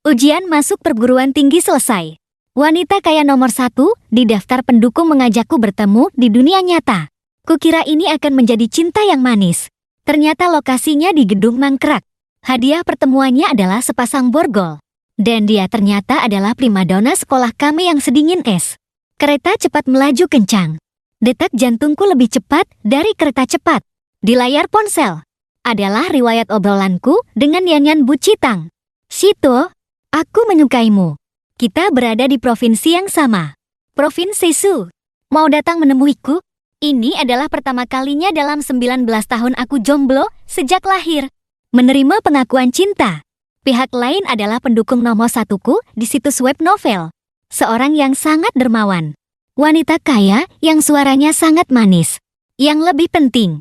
Ujian masuk perguruan tinggi selesai. Wanita kaya nomor 1 di daftar pendukung mengajakku bertemu di dunia nyata. Kukira ini akan menjadi cinta yang manis. Ternyata lokasinya di gedung mangkrak. Hadiah pertemuannya adalah sepasang borgol. Dan dia ternyata adalah primadona sekolah kami yang sedingin es. Kereta cepat melaju kencang. Detak jantungku lebih cepat dari kereta cepat. Di layar ponsel adalah riwayat obrolanku dengan Yanyan Bucitang. Shito, aku menyukaimu. Kita berada di provinsi yang sama. Provinsi Su. Mau datang menemuiku? Ini adalah pertama kalinya dalam 19 tahun aku jomblo sejak lahir. Menerima pengakuan cinta. Pihak lain adalah pendukung nomor 1ku di situs web novel. Seorang yang sangat dermawan. Wanita kaya yang suaranya sangat manis. Yang lebih penting,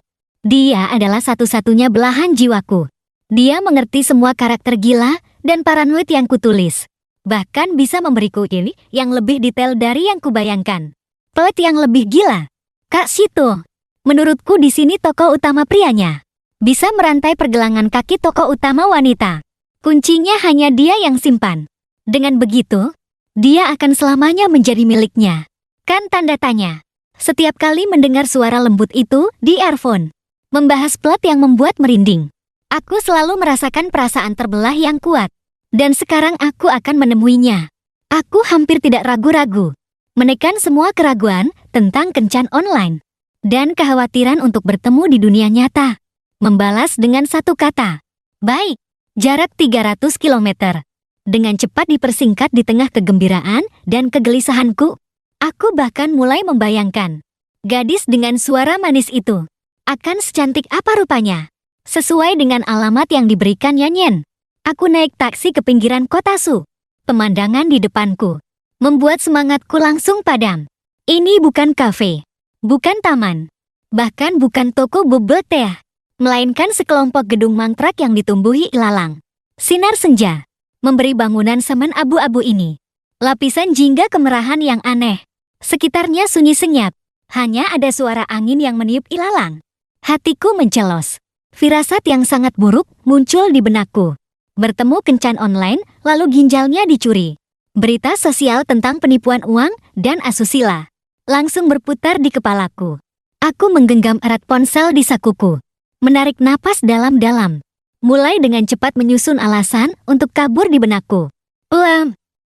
dia adalah satu-satunya belahan jiwaku. Dia mengerti semua karakter gila dan paranoid yang kutulis. Bahkan bisa memberiku ini yang lebih detail dari yang kubayangkan. Plot yang lebih gila. Kak Shito, menurutku di sini tokoh utama prianya. Bisa merantai pergelangan kaki tokoh utama wanita. Kuncinya hanya dia yang simpan. Dengan begitu, dia akan selamanya menjadi miliknya. Kan tanda tanya. Setiap kali mendengar suara lembut itu di earphone. Membahas plot yang membuat merinding. Aku selalu merasakan perasaan terbelah yang kuat. Dan sekarang aku akan menemuinya. Aku hampir tidak ragu-ragu. Menekan semua keraguan tentang kencan online. Dan kekhawatiran untuk bertemu di dunia nyata. Membalas dengan satu kata. Baik. Jarak 300 km. Dengan cepat dipersingkat di tengah kegembiraan dan kegelisahanku. Aku bahkan mulai membayangkan. Gadis dengan suara manis itu. Akan secantik apa rupanya? Sesuai dengan alamat yang diberikan Yanyan. Aku naik taksi ke pinggiran kota Su. Pemandangan di depanku membuat semangatku langsung padam. Ini bukan kafe, bukan taman, bahkan bukan toko bubble teh, melainkan sekelompok gedung mangkrak yang ditumbuhi ilalang. Sinar senja memberi bangunan semen abu-abu ini lapisan jingga kemerahan yang aneh. Sekitarnya sunyi senyap, hanya ada suara angin yang meniup ilalang. Hatiku mencelos. Firasat yang sangat buruk muncul di benakku. Bertemu kencan online, lalu ginjalnya dicuri. Berita sosial tentang penipuan uang dan asusila langsung berputar di kepalaku. Aku menggenggam erat ponsel di sakuku. Menarik napas dalam-dalam. Mulai dengan cepat menyusun alasan untuk kabur di benakku.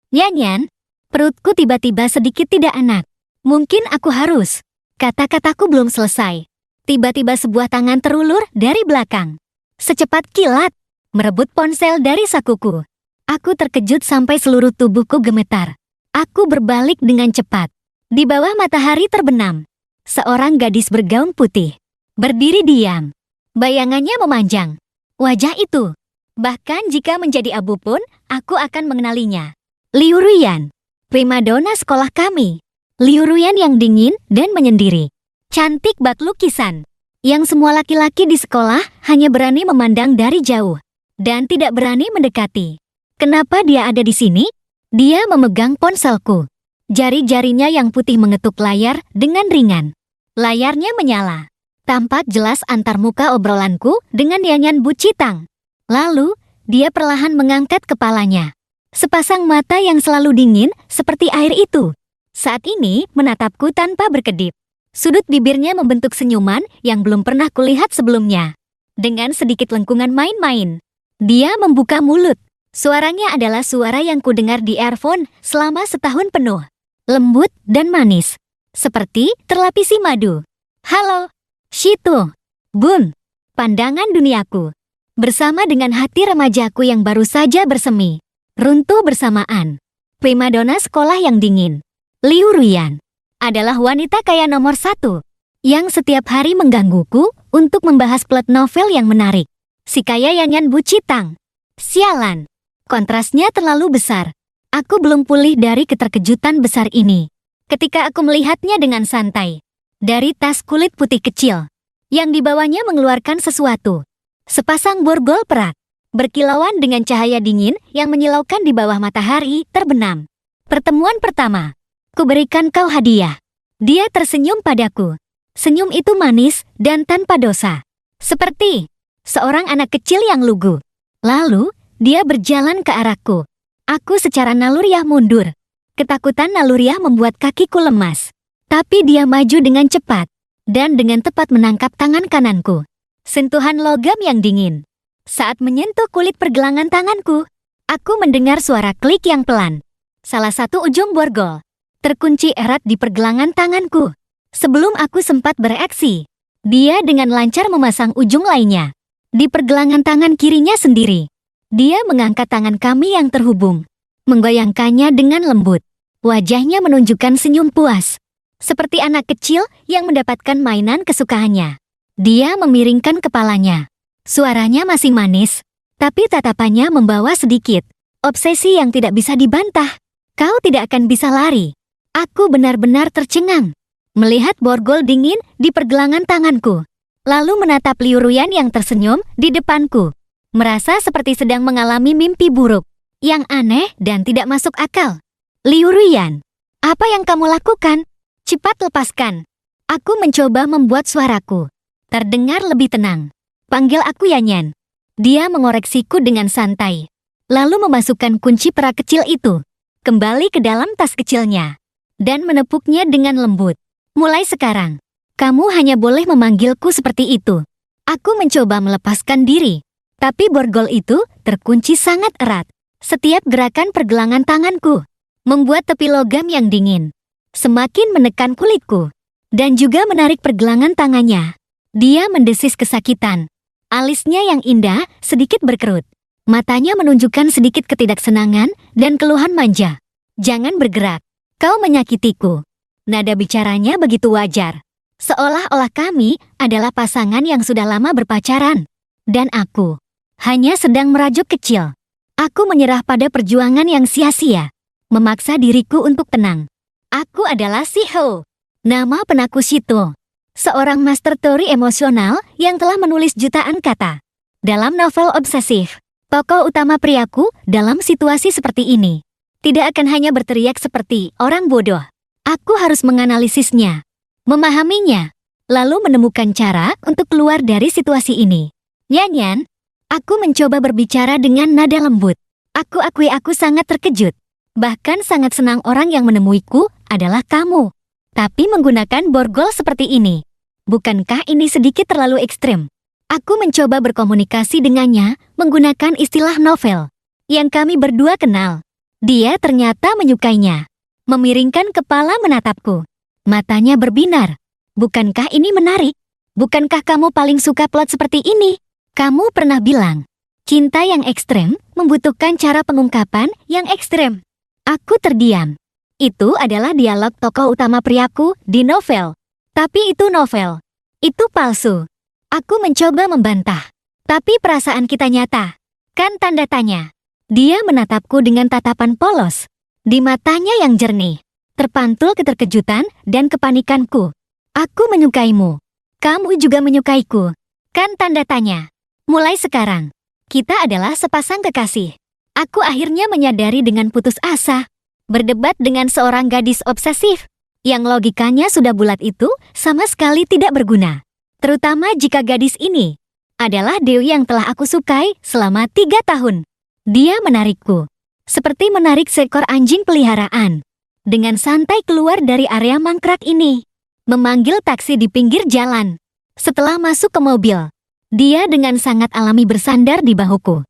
Yanyan, perutku tiba-tiba sedikit tidak enak. Mungkin aku harus. Kata-kataku belum selesai. Tiba-tiba sebuah tangan terulur dari belakang. Secepat kilat. Merebut ponsel dari sakuku. Aku terkejut sampai seluruh tubuhku gemetar. Aku berbalik dengan cepat. Di bawah matahari terbenam. Seorang gadis bergaun putih. Berdiri diam. Bayangannya memanjang. Wajah itu. Bahkan jika menjadi abu pun, aku akan mengenalinya. Liu Ruyan. Primadona sekolah kami. Liu Ruyan yang dingin dan menyendiri. Cantik bak lukisan. Yang semua laki-laki di sekolah hanya berani memandang dari jauh. Dan tidak berani mendekati. Kenapa dia ada di sini? Dia memegang ponselku. Jari-jarinya yang putih mengetuk layar dengan ringan. Layarnya menyala. Tampak jelas antar muka obrolanku dengan Yanyan Bucitang. Lalu, dia perlahan mengangkat kepalanya. Sepasang mata yang selalu dingin seperti air itu. Saat ini menatapku tanpa berkedip. Sudut bibirnya membentuk senyuman yang belum pernah kulihat sebelumnya. Dengan sedikit lengkungan main-main. Dia membuka mulut. Suaranya adalah suara yang kudengar di earphone selama setahun penuh. Lembut dan manis. Seperti terlapisi madu. Halo, Shito. Bun. Pandangan duniaku. Bersama dengan hati remajaku yang baru saja bersemi. Runtuh bersamaan. Primadona sekolah yang dingin. Liu Ruyan. Adalah wanita kaya nomor 1. Yang setiap hari menggangguku untuk membahas plot novel yang menarik. Si kaya Yanyan Bucitang. Sialan. Kontrasnya terlalu besar. Aku belum pulih dari keterkejutan besar ini. Ketika aku melihatnya dengan santai. Dari tas kulit putih kecil. Yang dibawanya mengeluarkan sesuatu. Sepasang borgol perak. Berkilauan dengan cahaya dingin yang menyilaukan di bawah matahari terbenam. Pertemuan pertama. Kuberikan kau hadiah. Dia tersenyum padaku. Senyum itu manis dan tanpa dosa. Seperti seorang anak kecil yang lugu. Lalu, dia berjalan ke arahku. Aku secara naluriah mundur. Ketakutan naluriah membuat kakiku lemas. Tapi dia maju dengan cepat dan dengan tepat menangkap tangan kananku. Sentuhan logam yang dingin. Saat menyentuh kulit pergelangan tanganku, aku mendengar suara klik yang pelan. Salah satu ujung borgol terkunci erat di pergelangan tanganku. Sebelum aku sempat bereaksi, dia dengan lancar memasang ujung lainnya di pergelangan tangan kirinya sendiri. Dia mengangkat tangan kami yang terhubung, menggoyangkannya dengan lembut. Wajahnya menunjukkan senyum puas, seperti anak kecil yang mendapatkan mainan kesukaannya. Dia memiringkan kepalanya. Suaranya masih manis, tapi tatapannya membawa sedikit obsesi yang tidak bisa dibantah. Kau tidak akan bisa lari. Aku benar-benar tercengang melihat borgol dingin di pergelangan tanganku, lalu menatap Liu Ruyan yang tersenyum di depanku. Merasa seperti sedang mengalami mimpi buruk yang aneh dan tidak masuk akal. Liu Ruyan, apa yang kamu lakukan? Cepat lepaskan. Aku mencoba membuat suaraku terdengar lebih tenang. Panggil aku Yanyan. Dia mengoreksiku dengan santai, lalu memasukkan kunci perak kecil itu kembali ke dalam tas kecilnya dan menepuknya dengan lembut. Mulai sekarang, kamu hanya boleh memanggilku seperti itu. Aku mencoba melepaskan diri, tapi borgol itu terkunci sangat erat. Setiap gerakan pergelangan tanganku membuat tepi logam yang dingin semakin menekan kulitku dan juga menarik pergelangan tangannya. Dia mendesis kesakitan. Alisnya yang indah sedikit berkerut. Matanya menunjukkan sedikit ketidaksenangan dan keluhan manja. Jangan bergerak. Kau menyakitiku. Nada bicaranya begitu wajar. Seolah-olah kami adalah pasangan yang sudah lama berpacaran. Dan aku hanya sedang merajuk kecil. Aku menyerah pada perjuangan yang sia-sia. Memaksa diriku untuk tenang. Aku adalah Shiho. Nama penaku Shito. Seorang master teori emosional yang telah menulis jutaan kata. Dalam novel obsesif, tokoh utama priaku dalam situasi seperti ini tidak akan hanya berteriak seperti orang bodoh. Aku harus menganalisisnya, memahaminya, lalu menemukan cara untuk keluar dari situasi ini. Yanyan, aku mencoba berbicara dengan nada lembut. Aku akui aku sangat terkejut. Bahkan sangat senang orang yang menemuiku adalah kamu. Tapi menggunakan borgol seperti ini, bukankah ini sedikit terlalu ekstrim? Aku mencoba berkomunikasi dengannya menggunakan istilah novel yang kami berdua kenal. Dia ternyata menyukainya. Memiringkan kepala menatapku. Matanya berbinar. Bukankah ini menarik? Bukankah kamu paling suka plot seperti ini? Kamu pernah bilang, cinta yang ekstrem membutuhkan cara pengungkapan yang ekstrem. Aku terdiam. Itu adalah dialog tokoh utama priaku di novel. Tapi itu novel. Itu palsu. Aku mencoba membantah. Tapi perasaan kita nyata. Kan tanda tanya. Dia menatapku dengan tatapan polos. Di matanya yang jernih terpantul keterkejutan dan kepanikanku. Aku menyukaimu. Kamu juga menyukaiku. Kan tanda tanya. Mulai sekarang, kita adalah sepasang kekasih. Aku akhirnya menyadari dengan putus asa. Berdebat dengan seorang gadis obsesif yang logikanya sudah bulat itu sama sekali tidak berguna. Terutama jika gadis ini adalah Dewi yang telah aku sukai selama 3 tahun. Dia menarikku, seperti menarik seekor anjing peliharaan. Dengan santai keluar dari area mangkrak ini, memanggil taksi di pinggir jalan. Setelah masuk ke mobil, dia dengan sangat alami bersandar di bahuku,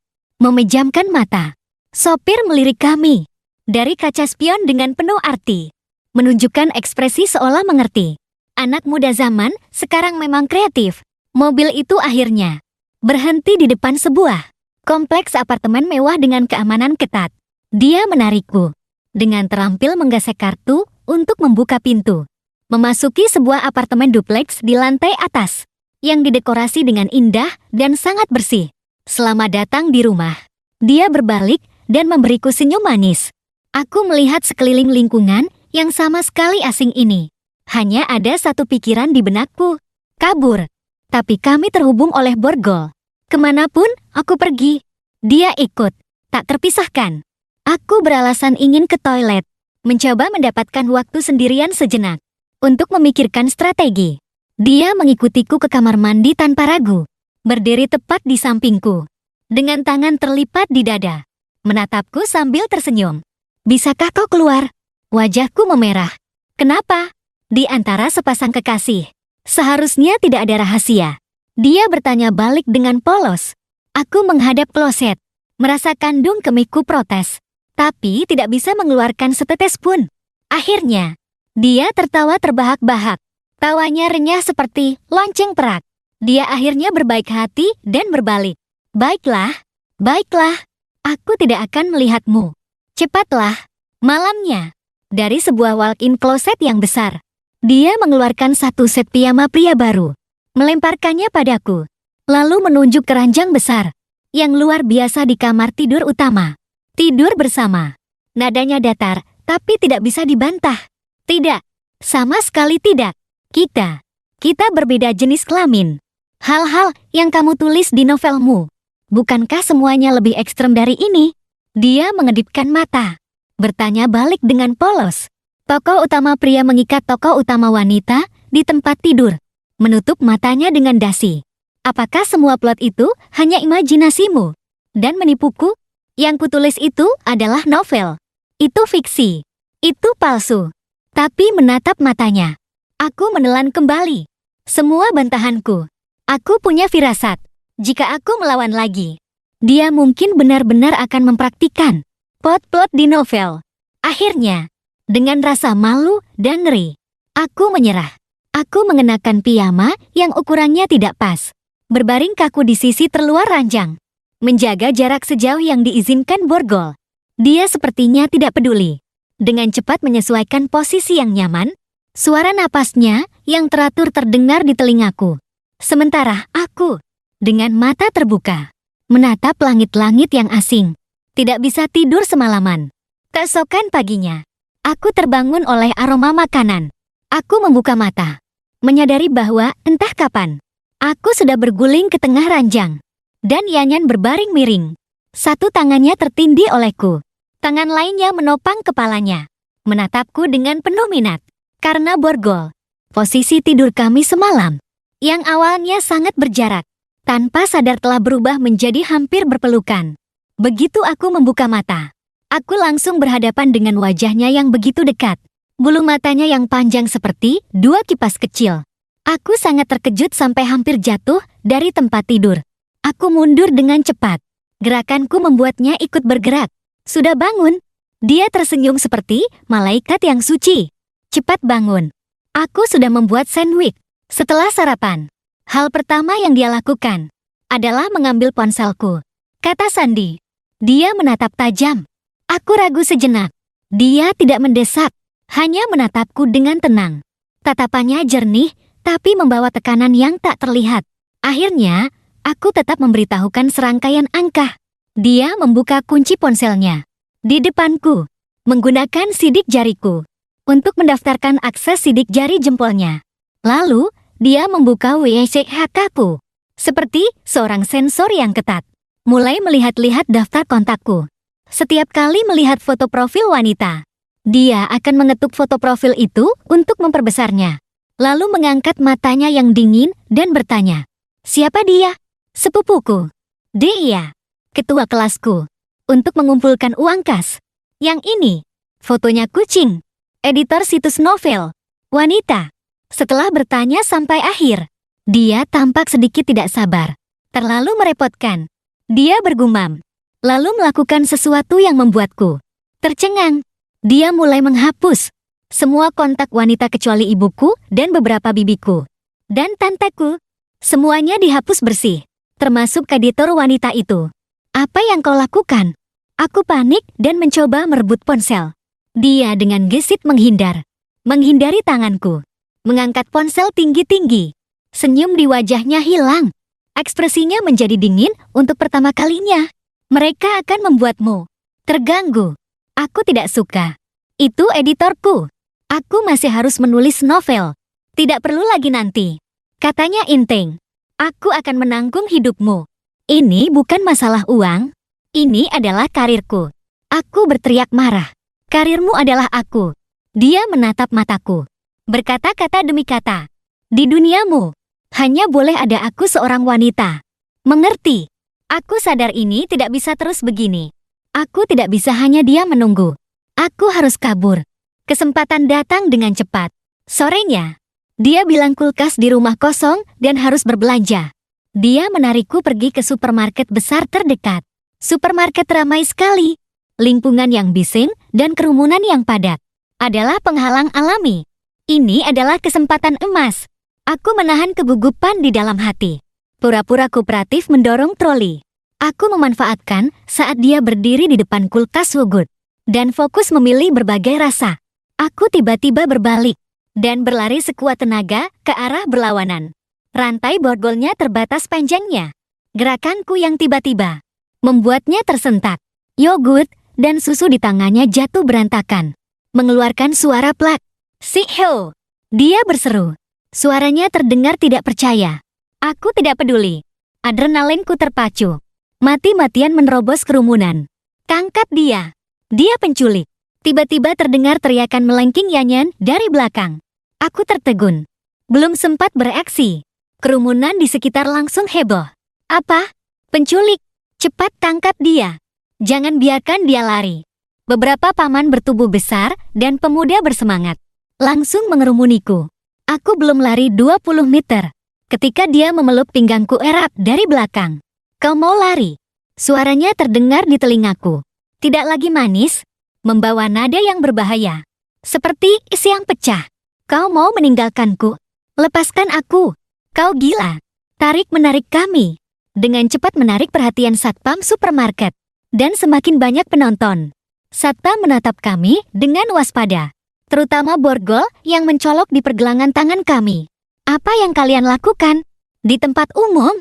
memejamkan mata. Sopir melirik kami dari kaca spion dengan penuh arti, menunjukkan ekspresi seolah mengerti. Anak muda zaman sekarang memang kreatif. Mobil itu akhirnya berhenti di depan sebuah kompleks apartemen mewah dengan keamanan ketat. Dia menarikku dengan terampil menggesek kartu untuk membuka pintu. Memasuki sebuah apartemen dupleks di lantai atas yang didekorasi dengan indah dan sangat bersih. Selamat datang di rumah. Dia berbalik dan memberiku senyum manis. Aku melihat sekeliling lingkungan yang sama sekali asing ini. Hanya ada satu pikiran di benakku. Kabur. Tapi kami terhubung oleh borgol. Kemanapun aku pergi, dia ikut. Tak terpisahkan. Aku beralasan ingin ke toilet. Mencoba mendapatkan waktu sendirian sejenak untuk memikirkan strategi. Dia mengikutiku ke kamar mandi tanpa ragu. Berdiri tepat di sampingku, dengan tangan terlipat di dada. menatapku sambil tersenyum. Bisakah kau keluar? Wajahku memerah. Kenapa? Di antara sepasang kekasih, seharusnya tidak ada rahasia. Dia bertanya balik dengan polos. Aku menghadap kloset, merasa kandung kemihku protes, tapi tidak bisa mengeluarkan setetes pun. Akhirnya, dia tertawa terbahak-bahak. Tawanya renyah seperti lonceng perak. Dia akhirnya berbaik hati dan berbalik. Baiklah, baiklah, aku tidak akan melihatmu. Cepatlah. Malamnya, dari sebuah walk-in closet yang besar, dia mengeluarkan satu set piyama pria baru, melemparkannya padaku, lalu menunjuk ke ranjang besar yang luar biasa di kamar tidur utama. Tidur bersama. Nadanya datar, tapi tidak bisa dibantah. Tidak, sama sekali tidak. Kita berbeda jenis kelamin. Hal-hal yang kamu tulis di novelmu, bukankah semuanya lebih ekstrem dari ini? Dia mengedipkan mata, bertanya balik dengan polos. Tokoh utama pria mengikat tokoh utama wanita di tempat tidur, menutup matanya dengan dasi. Apakah semua plot itu hanya imajinasimu dan menipuku? Yang kutulis itu adalah novel. Itu fiksi. Itu palsu. Tapi menatap matanya, aku menelan kembali semua bantahanku. Aku punya firasat. Jika aku melawan lagi, dia mungkin benar-benar akan mempraktikkan plot-plot di novel. Akhirnya, dengan rasa malu dan ngeri, aku menyerah. Aku mengenakan piyama yang ukurannya tidak pas, berbaring kaku di sisi terluar ranjang, menjaga jarak sejauh yang diizinkan borgol. Dia sepertinya tidak peduli. Dengan cepat menyesuaikan posisi yang nyaman, suara napasnya yang teratur terdengar di telingaku. Sementara aku, dengan mata terbuka, menatap langit-langit yang asing, tidak bisa tidur semalaman. Keesokan paginya, aku terbangun oleh aroma makanan. Aku membuka mata, menyadari bahwa entah kapan, aku sudah berguling ke tengah ranjang, dan Yanyan berbaring miring. Satu tangannya tertindih olehku, tangan lainnya menopang kepalanya, menatapku dengan penuh minat. Karena borgol, posisi tidur kami semalam, yang awalnya sangat berjarak, tanpa sadar telah berubah menjadi hampir berpelukan. Begitu aku membuka mata, aku langsung berhadapan dengan wajahnya yang begitu dekat. Bulu matanya yang panjang seperti dua kipas kecil. Aku sangat terkejut sampai hampir jatuh dari tempat tidur. Aku mundur dengan cepat. Gerakanku membuatnya ikut bergerak. Sudah bangun? Dia tersenyum seperti malaikat yang suci. Cepat bangun. Aku sudah membuat sandwich. Setelah sarapan, hal pertama yang dia lakukan adalah mengambil ponselku, kata Sandi. Dia menatap tajam. Aku ragu sejenak. Dia tidak mendesak, hanya menatapku dengan tenang. Tatapannya jernih, tapi membawa tekanan yang tak terlihat. Akhirnya, aku tetap memberitahukan serangkaian angka. Dia membuka kunci ponselnya di depanku, menggunakan sidik jariku untuk mendaftarkan akses sidik jari jempolnya. Lalu, dia membuka WhatsApp-ku seperti seorang sensor yang ketat. Mulai melihat-lihat daftar kontakku. Setiap kali melihat foto profil wanita, dia akan mengetuk foto profil itu untuk memperbesarnya. Lalu mengangkat matanya yang dingin dan bertanya, "Siapa dia?" "Sepupuku." "Dia, ketua kelasku." Untuk mengumpulkan uang kas. Yang ini, fotonya kucing. Editor situs novel. Wanita. Setelah bertanya sampai akhir, dia tampak sedikit tidak sabar. Terlalu merepotkan. Dia bergumam, lalu melakukan sesuatu yang membuatku tercengang. Dia mulai menghapus semua kontak wanita kecuali ibuku dan beberapa bibiku. Dan tanteku. Semuanya dihapus bersih, termasuk editor wanita itu. "Apa yang kau lakukan?" Aku panik dan mencoba merebut ponsel. Dia dengan gesit menghindari tanganku. Mengangkat ponsel tinggi-tinggi. Senyum di wajahnya hilang. Ekspresinya menjadi dingin untuk pertama kalinya. "Mereka akan membuatmu terganggu." Aku tidak suka. "Itu editorku. Aku masih harus menulis novel. Tidak perlu lagi nanti," katanya enteng. "Aku akan menanggung hidupmu. Ini bukan masalah uang. Ini adalah karirku." Aku berteriak marah. "Karirmu adalah aku." Dia menatap mataku, berkata-kata demi kata. "Di duniamu, hanya boleh ada aku seorang wanita. Mengerti? Aku sadar ini tidak bisa terus begini. Aku tidak bisa hanya diam menunggu. Aku harus kabur. Kesempatan datang dengan cepat. Sorenya, dia bilang kulkas di rumah kosong dan harus berbelanja. Dia menarikku pergi ke supermarket besar terdekat. Supermarket ramai sekali. Lingkungan yang bising dan kerumunan yang padat adalah penghalang alami. Ini adalah kesempatan emas. Aku menahan kegugupan di dalam hati. Pura-pura kooperatif mendorong troli. Aku memanfaatkan saat dia berdiri di depan kulkas Wogood dan fokus memilih berbagai rasa. Aku tiba-tiba berbalik dan berlari sekuat tenaga ke arah berlawanan. Rantai borgolnya terbatas panjangnya. Gerakanku yang tiba-tiba membuatnya tersentak. Yogurt dan susu di tangannya jatuh berantakan, mengeluarkan suara plak. "Sihho!" Dia berseru. Suaranya terdengar tidak percaya. Aku tidak peduli. Adrenalinku terpacu. Mati-matian menerobos kerumunan. "Tangkap dia! Dia penculik!" Tiba-tiba terdengar teriakan melengking Yanyan dari belakang. Aku tertegun. Belum sempat bereaksi. Kerumunan di sekitar langsung heboh. "Apa? Penculik? Cepat tangkap dia! Jangan biarkan dia lari!" Beberapa paman bertubuh besar dan pemuda bersemangat langsung mengerumuniku. Aku belum lari 20 meter ketika dia memeluk pinggangku erat dari belakang. "Kau mau lari?" Suaranya terdengar di telingaku. Tidak lagi manis, membawa nada yang berbahaya. Seperti isi yang pecah. "Kau mau meninggalkanku? Lepaskan aku! Kau gila!" Tarik-menarik kami dengan cepat menarik perhatian satpam supermarket dan semakin banyak penonton. Satpam menatap kami dengan waspada, terutama borgol yang mencolok di pergelangan tangan kami. "Apa yang kalian lakukan di tempat umum?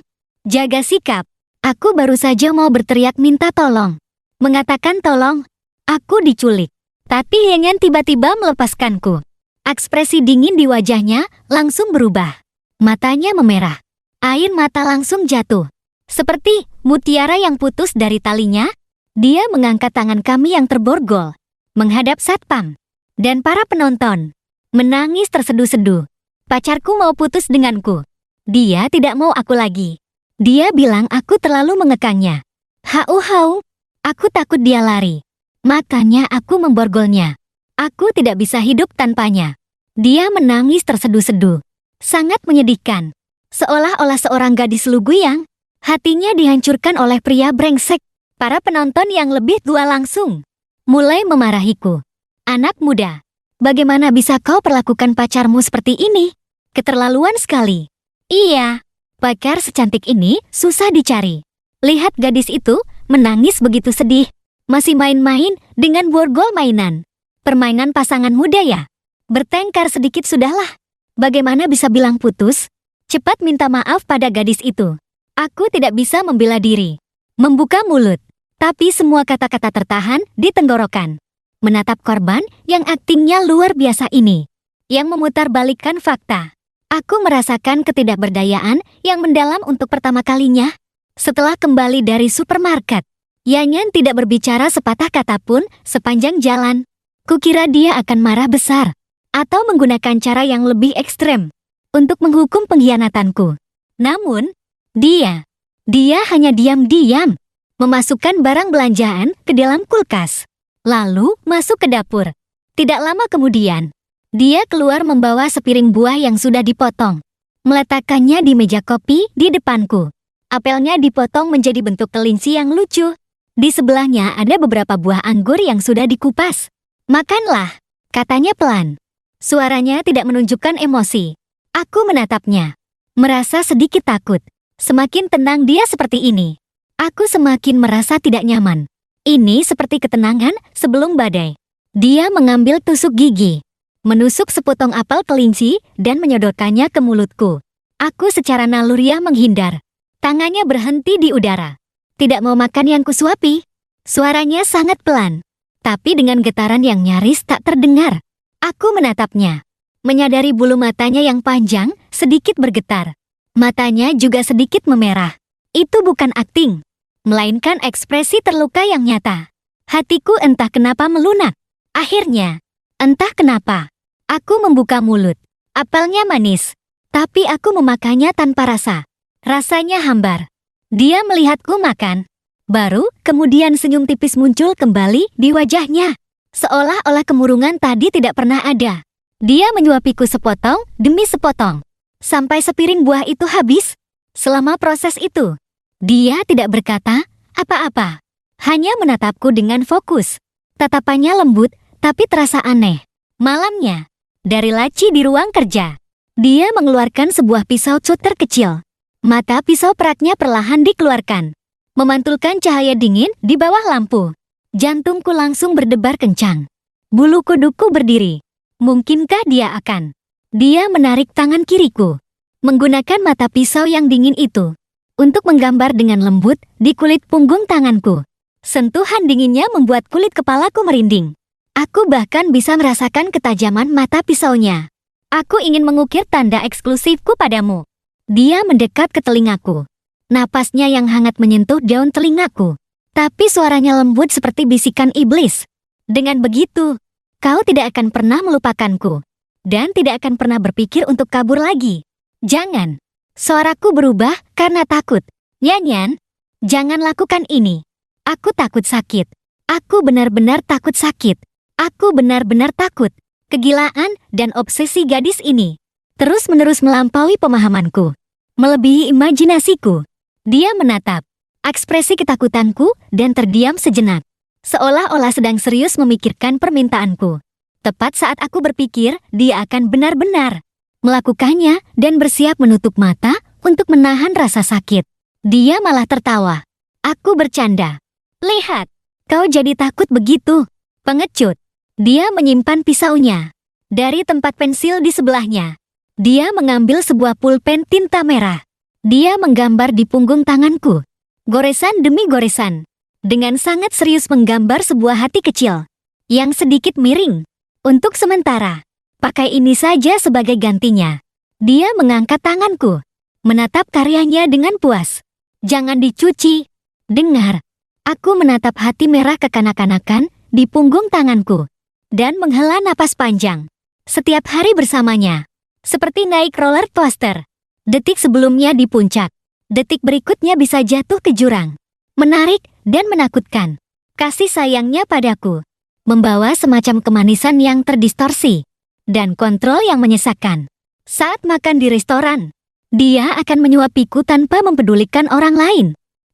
Jaga sikap." Aku baru saja mau berteriak minta tolong, mengatakan tolong, aku diculik. Tapi Yanyan tiba-tiba melepaskanku. Ekspresi dingin di wajahnya langsung berubah. Matanya memerah. Air mata langsung jatuh. Seperti mutiara yang putus dari talinya, dia mengangkat tangan kami yang terborgol, menghadap satpam dan para penonton. Menangis terseduh-seduh. Pacarku mau putus denganku. Dia tidak mau aku lagi. Dia bilang aku terlalu mengekangnya. Hau-hau. Aku takut dia lari. Makanya aku memborgolnya. Aku tidak bisa hidup tanpanya. Dia menangis terseduh-seduh. Sangat menyedihkan. Seolah-olah seorang gadis lugu yang hatinya dihancurkan oleh pria brengsek. Para penonton yang lebih tua langsung mulai memarahiku. "Anak muda, bagaimana bisa kau perlakukan pacarmu seperti ini? Keterlaluan sekali." "Iya, pacar secantik ini susah dicari. Lihat gadis itu menangis begitu sedih. Masih main-main dengan borgol mainan. Permainan pasangan muda ya? Bertengkar sedikit sudahlah. Bagaimana bisa bilang putus? Cepat minta maaf pada gadis itu." Aku tidak bisa membela diri. Membuka mulut. Tapi semua kata-kata tertahan di tenggorokan. Menatap korban yang aktingnya luar biasa ini. Yang memutarbalikkan fakta. Aku merasakan ketidakberdayaan yang mendalam untuk pertama kalinya. Setelah kembali dari supermarket, Yanyan tidak berbicara sepatah kata pun sepanjang jalan. Kukira dia akan marah besar atau menggunakan cara yang lebih ekstrem untuk menghukum pengkhianatanku. Namun, dia hanya diam-diam memasukkan barang belanjaan ke dalam kulkas, lalu masuk ke dapur. Tidak lama kemudian, dia keluar membawa sepiring buah yang sudah dipotong, meletakkannya di meja kopi di depanku. Apelnya dipotong menjadi bentuk kelinci yang lucu. Di sebelahnya ada beberapa buah anggur yang sudah dikupas. "Makanlah," katanya pelan. Suaranya tidak menunjukkan emosi. Aku menatapnya, merasa sedikit takut. Semakin tenang dia seperti ini, aku semakin merasa tidak nyaman. Ini seperti ketenangan sebelum badai. Dia mengambil tusuk gigi, menusuk sepotong apel kelinci dan menyodorkannya ke mulutku. Aku secara naluriah menghindar. Tangannya berhenti di udara. "Tidak mau makan yang kusuapi?" Suaranya sangat pelan, tapi dengan getaran yang nyaris tak terdengar. Aku menatapnya, menyadari bulu matanya yang panjang sedikit bergetar. Matanya juga sedikit memerah. Itu bukan akting, melainkan ekspresi terluka yang nyata. Hatiku entah kenapa melunak. Akhirnya, entah kenapa, aku membuka mulut. Apelnya manis, tapi aku memakannya tanpa rasa. Rasanya hambar. Dia melihatku makan, Baru, kemudian senyum tipis muncul kembali di wajahnya. Seolah-olah kemurungan tadi tidak pernah ada. Dia menyuapiku sepotong demi sepotong. Sampai sepiring buah itu habis. Selama proses itu, dia tidak berkata apa-apa. Hanya menatapku dengan fokus. Tatapannya lembut, tapi terasa aneh. Malamnya, dari laci di ruang kerja, dia mengeluarkan sebuah pisau cutter kecil. Mata pisau peraknya perlahan dikeluarkan, memantulkan cahaya dingin di bawah lampu. Jantungku langsung berdebar kencang. Bulu kuduku berdiri. Mungkinkah dia akan? Dia menarik tangan kiriku, menggunakan mata pisau yang dingin itu untuk menggambar dengan lembut di kulit punggung tanganku. Sentuhan dinginnya membuat kulit kepalaku merinding. Aku bahkan bisa merasakan ketajaman mata pisaunya. Aku ingin mengukir tanda eksklusifku padamu. Dia mendekat ke telingaku. Napasnya yang hangat menyentuh daun telingaku. Tapi suaranya lembut seperti bisikan iblis. Dengan begitu, kau tidak akan pernah melupakanku. Dan tidak akan pernah berpikir untuk kabur lagi. Jangan. Suaraku berubah karena takut. Nyanyian, jangan lakukan ini. Aku takut sakit. Aku benar-benar takut sakit. Aku benar-benar takut. Kegilaan dan obsesi gadis ini terus-menerus melampaui pemahamanku, melebihi imajinasiku. Dia menatap ekspresi ketakutanku dan terdiam sejenak, seolah-olah sedang serius memikirkan permintaanku. Tepat saat aku berpikir dia akan benar-benar melakukannya dan bersiap menutup mata untuk menahan rasa sakit, dia malah tertawa. Aku bercanda. Lihat, kau jadi takut begitu. Pengecut. Dia menyimpan pisaunya dari tempat pensil di sebelahnya. Dia mengambil sebuah pulpen tinta merah. Dia menggambar di punggung tanganku, goresan demi goresan, dengan sangat serius menggambar sebuah hati kecil yang sedikit miring. Untuk sementara, pakai ini saja sebagai gantinya. Dia mengangkat tanganku, menatap karyanya dengan puas. Jangan dicuci. Dengar. Aku menatap hati merah kekanak-kanakan di punggung tanganku dan menghela napas panjang. Setiap hari bersamanya, seperti naik roller coaster. Detik sebelumnya di puncak, detik berikutnya bisa jatuh ke jurang. Menarik dan menakutkan. Kasih sayangnya padaku membawa semacam kemanisan yang terdistorsi dan kontrol yang menyesakkan. Saat makan di restoran, dia akan menyuapiku tanpa mempedulikan orang lain.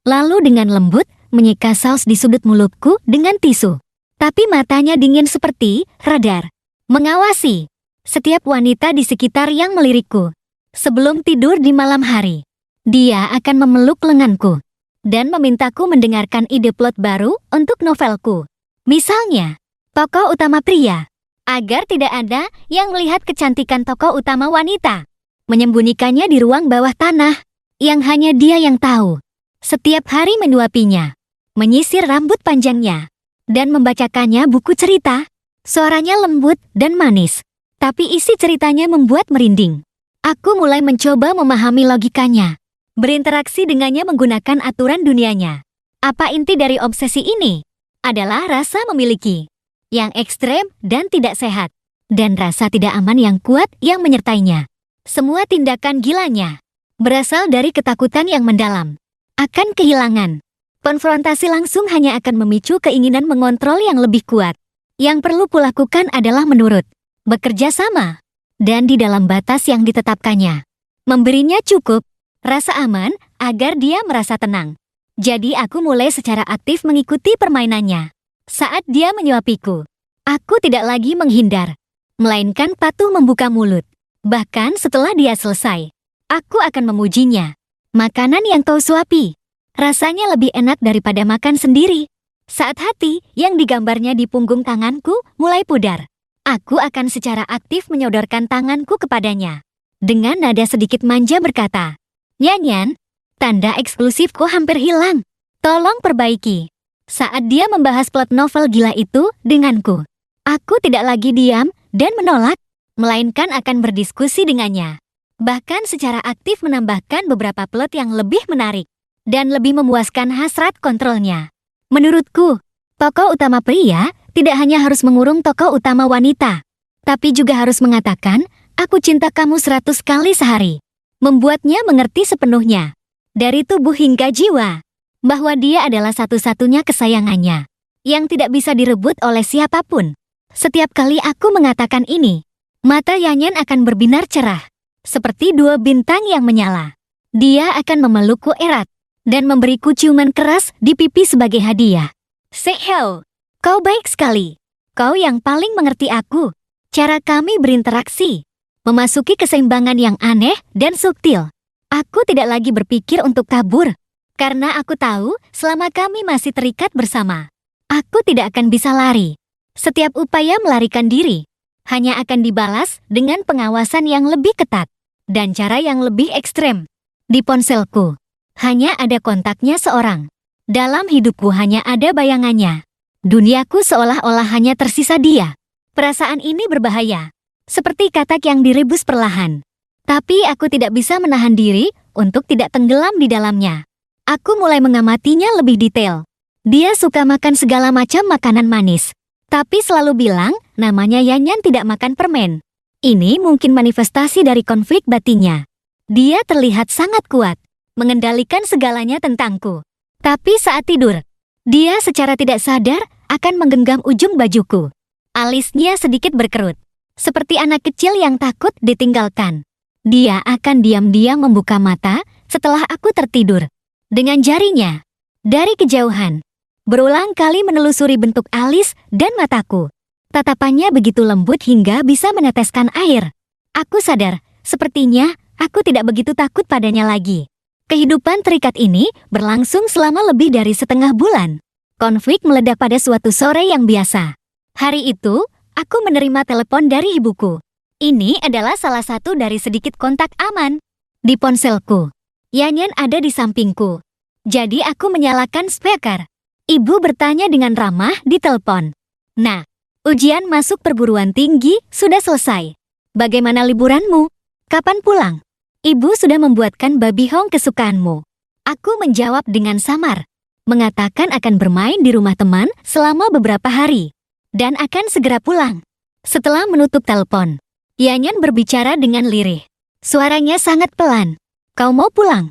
Lalu dengan lembut, menyeka saus di sudut mulutku dengan tisu. Tapi matanya dingin seperti radar, mengawasi setiap wanita di sekitar yang melirikku. Sebelum tidur di malam hari, dia akan memeluk lenganku dan memintaku mendengarkan ide plot baru untuk novelku. Misalnya, tokoh utama pria, agar tidak ada yang melihat kecantikan tokoh utama wanita, menyembunyikannya di ruang bawah tanah, yang hanya dia yang tahu. Setiap hari menyuapinya, menyisir rambut panjangnya, dan membacakannya buku cerita. Suaranya lembut dan manis, tapi isi ceritanya membuat merinding. Aku mulai mencoba memahami logikanya, berinteraksi dengannya menggunakan aturan dunianya. Apa inti dari obsesi ini? Adalah rasa memiliki yang ekstrem dan tidak sehat, dan rasa tidak aman yang kuat yang menyertainya. Semua tindakan gilanya berasal dari ketakutan yang mendalam akan kehilangan. Konfrontasi langsung hanya akan memicu keinginan mengontrol yang lebih kuat. Yang perlu kulakukan adalah menurut, bekerja sama, dan di dalam batas yang ditetapkannya. Memberinya cukup rasa aman agar dia merasa tenang. Jadi aku mulai secara aktif mengikuti permainannya. Saat dia menyuapiku, aku tidak lagi menghindar, melainkan patuh membuka mulut. Bahkan setelah dia selesai, aku akan memujinya. Makanan yang kau suapi rasanya lebih enak daripada makan sendiri. Saat hati yang digambarnya di punggung tanganku mulai pudar, aku akan secara aktif menyodorkan tanganku kepadanya. Dengan nada sedikit manja berkata, "Nyanyian, tanda eksklusifku hampir hilang. Tolong perbaiki." Saat dia membahas plot novel gila itu denganku, aku tidak lagi diam dan menolak, melainkan akan berdiskusi dengannya. Bahkan secara aktif menambahkan beberapa plot yang lebih menarik dan lebih memuaskan hasrat kontrolnya. Menurutku, tokoh utama pria tidak hanya harus mengurung tokoh utama wanita, tapi juga harus mengatakan, "Aku cinta kamu 100 kali sehari." Membuatnya mengerti sepenuhnya, dari tubuh hingga jiwa. bahwa dia adalah satu-satunya kesayangannya, yang tidak bisa direbut oleh siapapun. Setiap kali aku mengatakan ini, mata Yanyan akan berbinar cerah, seperti dua bintang yang menyala. Dia akan memelukku erat, dan memberiku ciuman keras di pipi sebagai hadiah. Sehyo, kau baik sekali. Kau yang paling mengerti aku. Cara kami berinteraksi, memasuki keseimbangan yang aneh dan subtil. Aku tidak lagi berpikir untuk kabur, karena aku tahu selama kami masih terikat bersama, aku tidak akan bisa lari. Setiap upaya melarikan diri hanya akan dibalas dengan pengawasan yang lebih ketat dan cara yang lebih ekstrem. Di ponselku hanya ada kontaknya seorang. Dalam hidupku hanya ada bayangannya. Duniaku seolah-olah hanya tersisa dia. Perasaan ini berbahaya, seperti katak yang direbus perlahan. Tapi aku tidak bisa menahan diri untuk tidak tenggelam di dalamnya. Aku mulai mengamatinya lebih detail. Dia suka makan segala macam makanan manis, tapi selalu bilang namanya Yanyan tidak makan permen. Ini mungkin manifestasi dari konflik batinnya. Dia terlihat sangat kuat, mengendalikan segalanya tentangku. Tapi saat tidur, dia secara tidak sadar akan menggenggam ujung bajuku. Alisnya sedikit berkerut, seperti anak kecil yang takut ditinggalkan. Dia akan diam-diam membuka mata setelah aku tertidur. Dengan jarinya, dari kejauhan, berulang kali menelusuri bentuk alis dan mataku. Tatapannya begitu lembut hingga bisa meneteskan air. Aku sadar, sepertinya aku tidak begitu takut padanya lagi. Kehidupan terikat ini berlangsung selama lebih dari setengah bulan. Konflik meledak pada suatu sore yang biasa. Hari itu, aku menerima telepon dari ibuku. Ini adalah salah satu dari sedikit kontak aman di ponselku. Yanyan ada di sampingku. Jadi aku menyalakan speaker. Ibu bertanya dengan ramah di telepon. Nah, ujian masuk perguruan tinggi sudah selesai. Bagaimana liburanmu? Kapan pulang? Ibu sudah membuatkan babi hong kesukaanmu. Aku menjawab dengan samar, mengatakan akan bermain di rumah teman selama beberapa hari, dan akan segera pulang. Setelah menutup telepon, Yanyan berbicara dengan lirih. Suaranya sangat pelan. Kau mau pulang?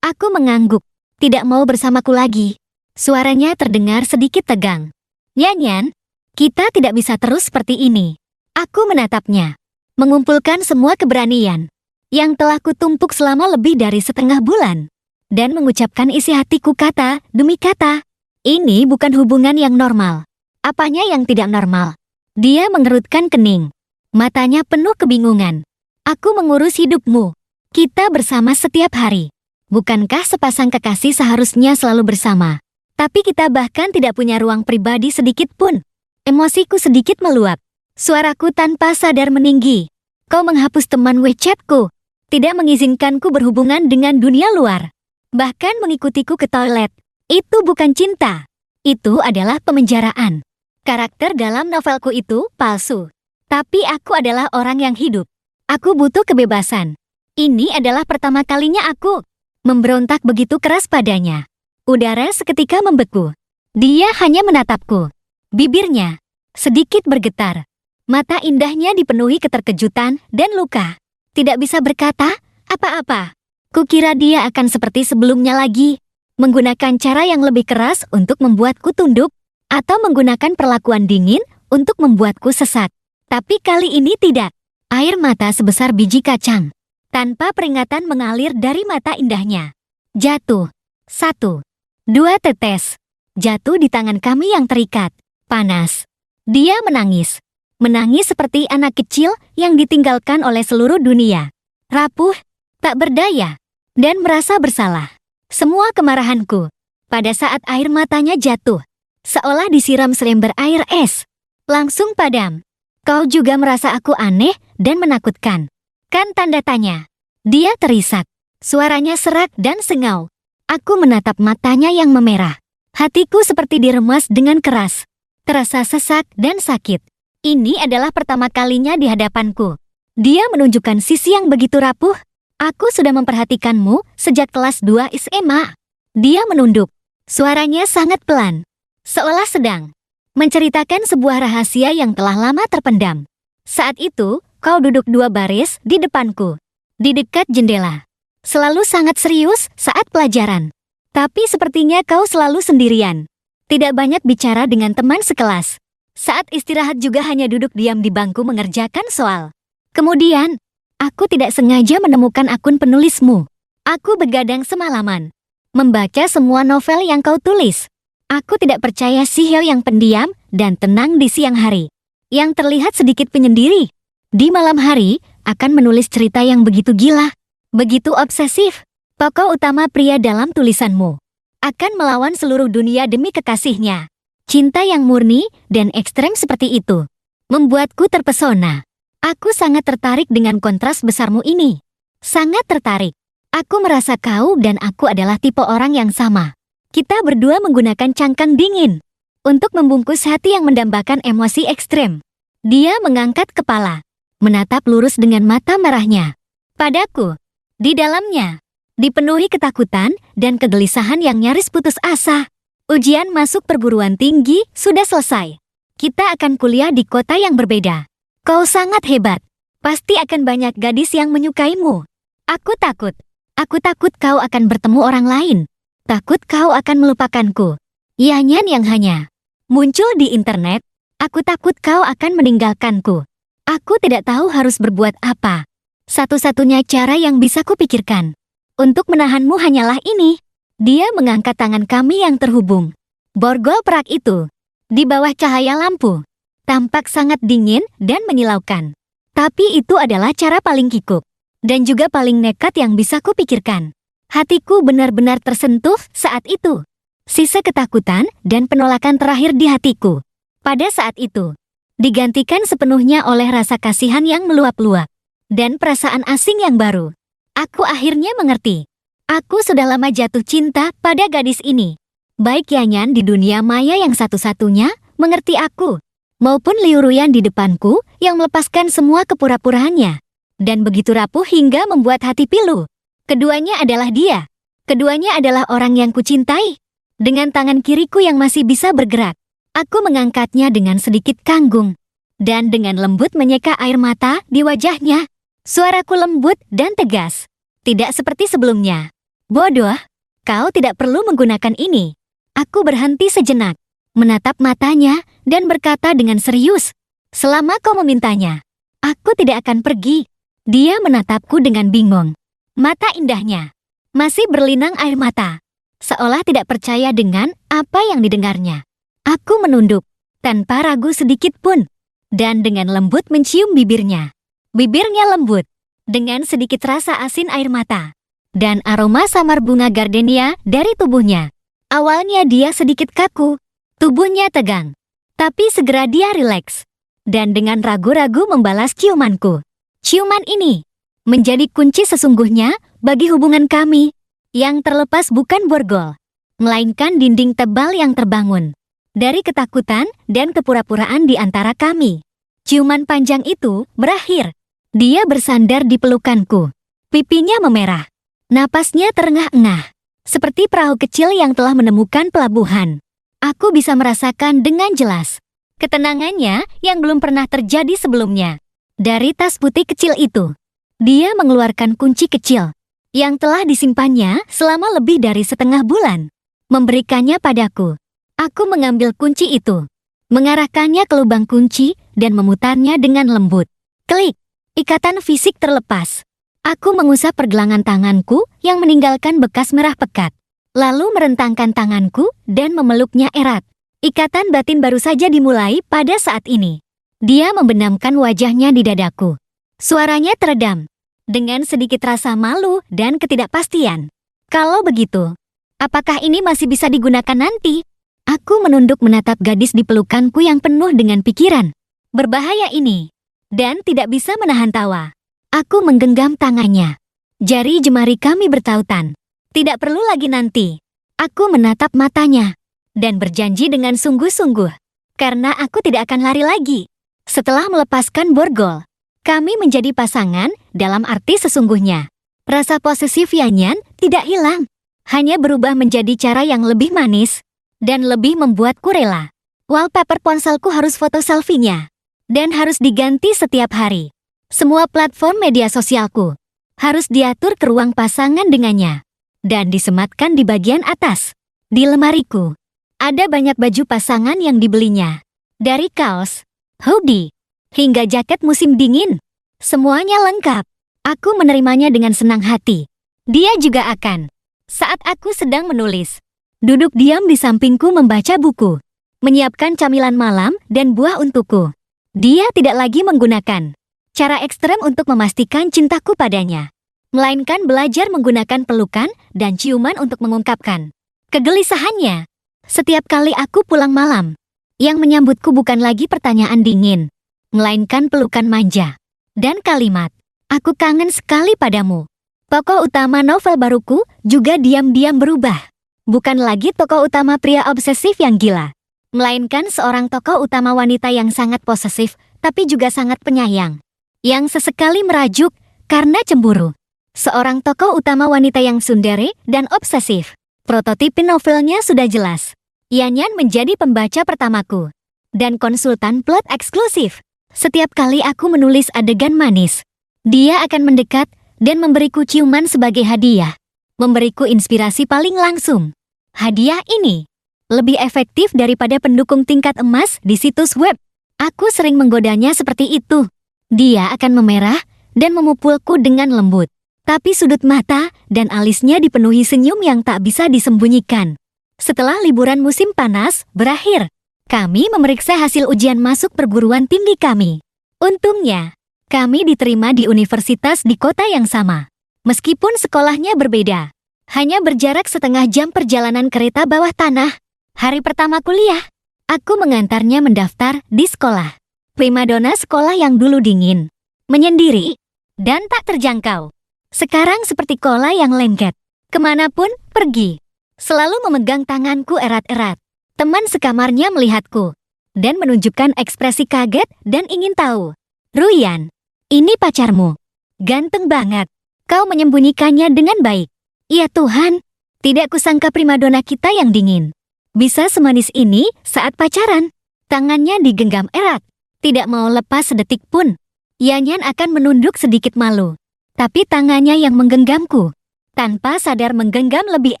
Aku mengangguk. Tidak mau bersamaku lagi. Suaranya terdengar sedikit tegang. Yanyan, kita tidak bisa terus seperti ini. Aku menatapnya, mengumpulkan semua keberanian yang telah kutumpuk selama lebih dari setengah bulan, dan mengucapkan isi hatiku kata demi kata. Ini bukan hubungan yang normal. Apanya yang tidak normal? Dia mengerutkan kening. Matanya penuh kebingungan. Aku mengurus hidupmu. Kita bersama setiap hari. Bukankah sepasang kekasih seharusnya selalu bersama? Tapi kita bahkan tidak punya ruang pribadi sedikit pun. Emosiku sedikit meluap. Suaraku tanpa sadar meninggi. Kau menghapus teman WeChat-ku. Tidak mengizinkanku berhubungan dengan dunia luar. Bahkan mengikutiku ke toilet. Itu bukan cinta. Itu adalah pemenjaraan. Karakter dalam novelku itu palsu. Tapi aku adalah orang yang hidup. Aku butuh kebebasan. Ini adalah pertama kalinya aku memberontak begitu keras padanya. Udara seketika membeku. Dia hanya menatapku. Bibirnya sedikit bergetar. Mata indahnya dipenuhi keterkejutan dan luka. Tidak bisa berkata apa-apa. Kukira dia akan seperti sebelumnya lagi, menggunakan cara yang lebih keras untuk membuatku tunduk, atau menggunakan perlakuan dingin untuk membuatku sesat. Tapi kali ini tidak. Air mata sebesar biji kacang, tanpa peringatan mengalir dari mata indahnya. Jatuh. 1, 2 tetes. Jatuh di tangan kami yang terikat. Panas. Dia menangis. Menangis seperti anak kecil yang ditinggalkan oleh seluruh dunia. Rapuh, tak berdaya, dan merasa bersalah. Semua kemarahanku, pada saat air matanya jatuh, seolah disiram selembar air es, langsung padam. Kau juga merasa aku aneh dan menakutkan? Kan tanda tanya. Dia terisak. Suaranya serak dan sengau. Aku menatap matanya yang memerah. Hatiku seperti diremas dengan keras. Terasa sesak dan sakit. Ini adalah pertama kalinya di hadapanku. Dia menunjukkan sisi yang begitu rapuh. Aku sudah memperhatikanmu sejak kelas 2 SMA. Dia menunduk. Suaranya sangat pelan, seolah sedang menceritakan sebuah rahasia yang telah lama terpendam. Saat itu, kau duduk 2 baris di depanku, di dekat jendela. Selalu sangat serius saat pelajaran. Tapi sepertinya kau selalu sendirian. Tidak banyak bicara dengan teman sekelas. Saat istirahat juga hanya duduk diam di bangku mengerjakan soal. Kemudian, aku tidak sengaja menemukan akun penulismu. Aku begadang semalaman, membaca semua novel yang kau tulis. Aku tidak percaya Sihyo yang pendiam dan tenang di siang hari, yang terlihat sedikit penyendiri, di malam hari akan menulis cerita yang begitu gila, begitu obsesif. Tokoh utama pria dalam tulisanmu akan melawan seluruh dunia demi kekasihnya. Cinta yang murni dan ekstrem seperti itu membuatku terpesona. Aku sangat tertarik dengan kontras besarmu ini. Sangat tertarik. Aku merasa kau dan aku adalah tipe orang yang sama. Kita berdua menggunakan cangkang dingin untuk membungkus hati yang mendambakan emosi ekstrem. Dia mengangkat kepala, menatap lurus dengan mata merahnya padaku. Di dalamnya dipenuhi ketakutan dan kegelisahan yang nyaris putus asa. Ujian masuk perguruan tinggi sudah selesai. Kita akan kuliah di kota yang berbeda. Kau sangat hebat. Pasti akan banyak gadis yang menyukaimu. Aku takut. Aku takut kau akan bertemu orang lain. Takut kau akan melupakanku. Yanyan yang hanya muncul di internet. Aku takut kau akan meninggalkanku. Aku tidak tahu harus berbuat apa. Satu-satunya cara yang bisa kupikirkan untuk menahanmu hanyalah ini. Dia mengangkat tangan kami yang terhubung. Borgol perak itu, di bawah cahaya lampu, tampak sangat dingin dan menyilaukan. Tapi itu adalah cara paling kikuk, dan juga paling nekat yang bisa kupikirkan. Hatiku benar-benar tersentuh saat itu. Sisa ketakutan dan penolakan terakhir di hatiku pada saat itu digantikan sepenuhnya oleh rasa kasihan yang meluap-luap dan perasaan asing yang baru. Aku akhirnya mengerti. Aku sudah lama jatuh cinta pada gadis ini. Baik Yanyan di dunia maya yang satu-satunya mengerti aku, maupun Liu Ruyan di depanku yang melepaskan semua kepura-puraannya dan begitu rapuh hingga membuat hati pilu. Keduanya adalah dia. Keduanya adalah orang yang kucintai. Dengan tangan kiriku yang masih bisa bergerak, aku mengangkatnya dengan sedikit kanggung dan dengan lembut menyeka air mata di wajahnya. Suaraku lembut dan tegas, tidak seperti sebelumnya. Bodoh, kau tidak perlu menggunakan ini. Aku berhenti sejenak, menatap matanya, dan berkata dengan serius, selama kau memintanya, aku tidak akan pergi. Dia menatapku dengan bingung. Mata indahnya masih berlinang air mata, seolah tidak percaya dengan apa yang didengarnya. Aku menunduk, tanpa ragu sedikit pun, dan dengan lembut mencium bibirnya. Bibirnya lembut, dengan sedikit rasa asin air mata dan aroma samar bunga gardenia dari tubuhnya. Awalnya dia sedikit kaku, tubuhnya tegang, tapi segera dia rileks dan dengan ragu-ragu membalas ciumanku. Ciuman ini menjadi kunci sesungguhnya bagi hubungan kami. Yang terlepas bukan borgol, melainkan dinding tebal yang terbangun dari ketakutan dan kepura-puraan di antara kami. Ciuman panjang itu berakhir. Dia bersandar di pelukanku. Pipinya memerah. Napasnya terengah-engah, seperti perahu kecil yang telah menemukan pelabuhan. Aku bisa merasakan dengan jelas ketenangannya yang belum pernah terjadi sebelumnya. Dari tas putih kecil itu, dia mengeluarkan kunci kecil yang telah disimpannya selama lebih dari setengah bulan. Memberikannya padaku. Aku mengambil kunci itu, mengarahkannya ke lubang kunci dan memutarnya dengan lembut. Klik, ikatan fisik terlepas. Aku mengusap pergelangan tanganku yang meninggalkan bekas merah pekat, lalu merentangkan tanganku dan memeluknya erat. Ikatan batin baru saja dimulai pada saat ini. Dia membenamkan wajahnya di dadaku. Suaranya teredam, dengan sedikit rasa malu dan ketidakpastian. Kalau begitu, apakah ini masih bisa digunakan nanti? Aku menunduk menatap gadis di pelukanku yang penuh dengan pikiran berbahaya ini, dan tidak bisa menahan tawa. Aku menggenggam tangannya. Jari jemari kami bertautan. Tidak perlu lagi nanti. Aku menatap matanya dan berjanji dengan sungguh-sungguh, karena aku tidak akan lari lagi. Setelah melepaskan borgol, kami menjadi pasangan dalam arti sesungguhnya. Rasa posesif Yanyan tidak hilang, hanya berubah menjadi cara yang lebih manis dan lebih membuatku rela. Wallpaper ponselku harus foto selfie-nya dan harus diganti setiap hari. Semua platform media sosialku harus diatur ke ruang pasangan dengannya. dan disematkan di bagian atas. Di lemariku, ada banyak baju pasangan yang dibelinya. Dari kaos, hoodie, hingga jaket musim dingin. Semuanya lengkap. Aku menerimanya dengan senang hati. Dia juga akan. Saat aku sedang menulis, duduk diam di sampingku membaca buku, menyiapkan camilan malam dan buah untukku. Dia tidak lagi menggunakan cara ekstrem untuk memastikan cintaku padanya, melainkan belajar menggunakan pelukan dan ciuman untuk mengungkapkan kegelisahannya. Setiap kali aku pulang malam, yang menyambutku bukan lagi pertanyaan dingin, melainkan pelukan manja dan kalimat, "Aku kangen sekali padamu." Tokoh utama novel baruku juga diam-diam berubah. Bukan lagi tokoh utama pria obsesif yang gila, melainkan seorang tokoh utama wanita yang sangat posesif, tapi juga sangat penyayang, yang sesekali merajuk karena cemburu. Seorang tokoh utama wanita yang tsundere dan obsesif. Prototipe novelnya sudah jelas. Yanyan menjadi pembaca pertamaku dan konsultan plot eksklusif. Setiap kali aku menulis adegan manis, dia akan mendekat dan memberiku ciuman sebagai hadiah, memberiku inspirasi paling langsung. Hadiah ini lebih efektif daripada pendukung tingkat emas di situs web. Aku sering menggodanya seperti itu. Dia akan memerah dan memupulku dengan lembut, tapi sudut mata dan alisnya dipenuhi senyum yang tak bisa disembunyikan. Setelah liburan musim panas berakhir, kami memeriksa hasil ujian masuk perguruan tinggi kami. Untungnya, kami diterima di universitas di kota yang sama. Meskipun sekolahnya berbeda, hanya berjarak setengah jam perjalanan kereta bawah tanah. Hari pertama kuliah, aku mengantarnya mendaftar di sekolah. Primadona sekolah yang dulu dingin, menyendiri, dan tak terjangkau. Sekarang seperti kola yang lengket. Kemanapun pergi, selalu memegang tanganku erat-erat. Teman sekamarnya melihatku dan menunjukkan ekspresi kaget dan ingin tahu. "Ruyan, ini pacarmu. Ganteng banget. Kau menyembunyikannya dengan baik." "Ya Tuhan, tidak kusangka primadona kita yang dingin bisa semanis ini saat pacaran." Tangannya digenggam erat, tidak mau lepas sedetik pun. Yanyan akan menunduk sedikit malu, tapi tangannya yang menggenggamku, tanpa sadar menggenggam lebih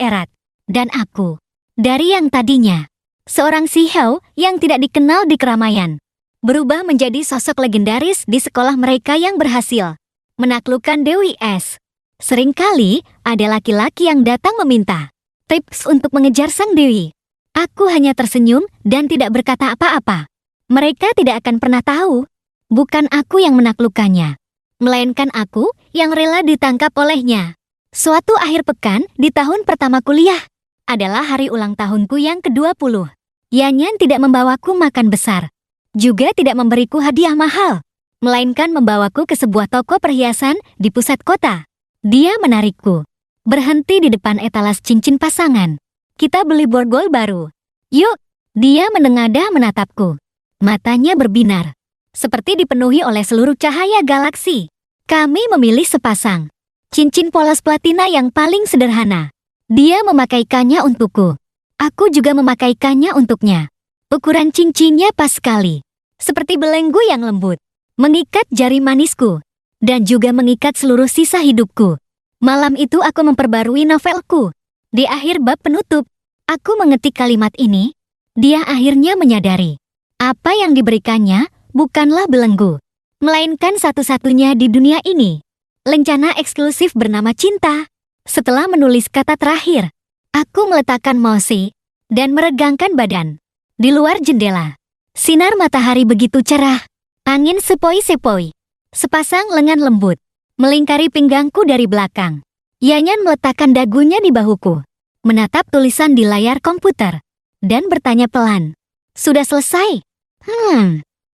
erat. Dan aku, dari yang tadinya seorang sihau yang tidak dikenal di keramaian, berubah menjadi sosok legendaris di sekolah mereka yang berhasil menaklukkan Dewi S. Seringkali ada laki-laki yang datang meminta tips untuk mengejar sang Dewi. Aku hanya tersenyum dan tidak berkata apa-apa. Mereka tidak akan pernah tahu, bukan aku yang menaklukkannya, melainkan aku yang rela ditangkap olehnya. Suatu akhir pekan di tahun pertama kuliah adalah hari ulang tahunku yang ke-20. Yanyan tidak membawaku makan besar, juga tidak memberiku hadiah mahal, melainkan membawaku ke sebuah toko perhiasan di pusat kota. Dia menarikku, berhenti di depan etalas cincin pasangan. "Kita beli borgol baru. Yuk." Dia menengadah menatapku. Matanya berbinar, seperti dipenuhi oleh seluruh cahaya galaksi. Kami memilih sepasang cincin polos platina yang paling sederhana. Dia memakaikannya untukku. Aku juga memakaikannya untuknya. Ukuran cincinnya pas sekali, seperti belenggu yang lembut, mengikat jari manisku, dan juga mengikat seluruh sisa hidupku. Malam itu aku memperbarui novelku. Di akhir bab penutup, aku mengetik kalimat ini. Dia akhirnya menyadari, apa yang diberikannya bukanlah belenggu, melainkan satu-satunya di dunia ini. Lencana eksklusif bernama cinta. Setelah menulis kata terakhir, aku meletakkan mouse dan meregangkan badan. Di luar jendela, sinar matahari begitu cerah. Angin sepoi-sepoi. Sepasang lengan lembut melingkari pinggangku dari belakang. Yanyan meletakkan dagunya di bahuku, menatap tulisan di layar komputer, dan bertanya pelan, "Sudah selesai?"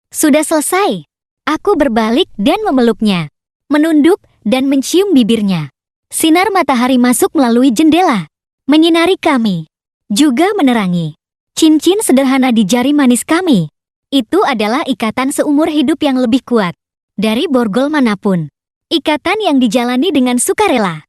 Sudah selesai." Aku berbalik dan memeluknya, menunduk dan mencium bibirnya. Sinar matahari masuk melalui jendela, menyinari kami, juga menerangi cincin sederhana di jari manis kami. Itu adalah ikatan seumur hidup yang lebih kuat dari borgol manapun. Ikatan yang dijalani dengan sukarela.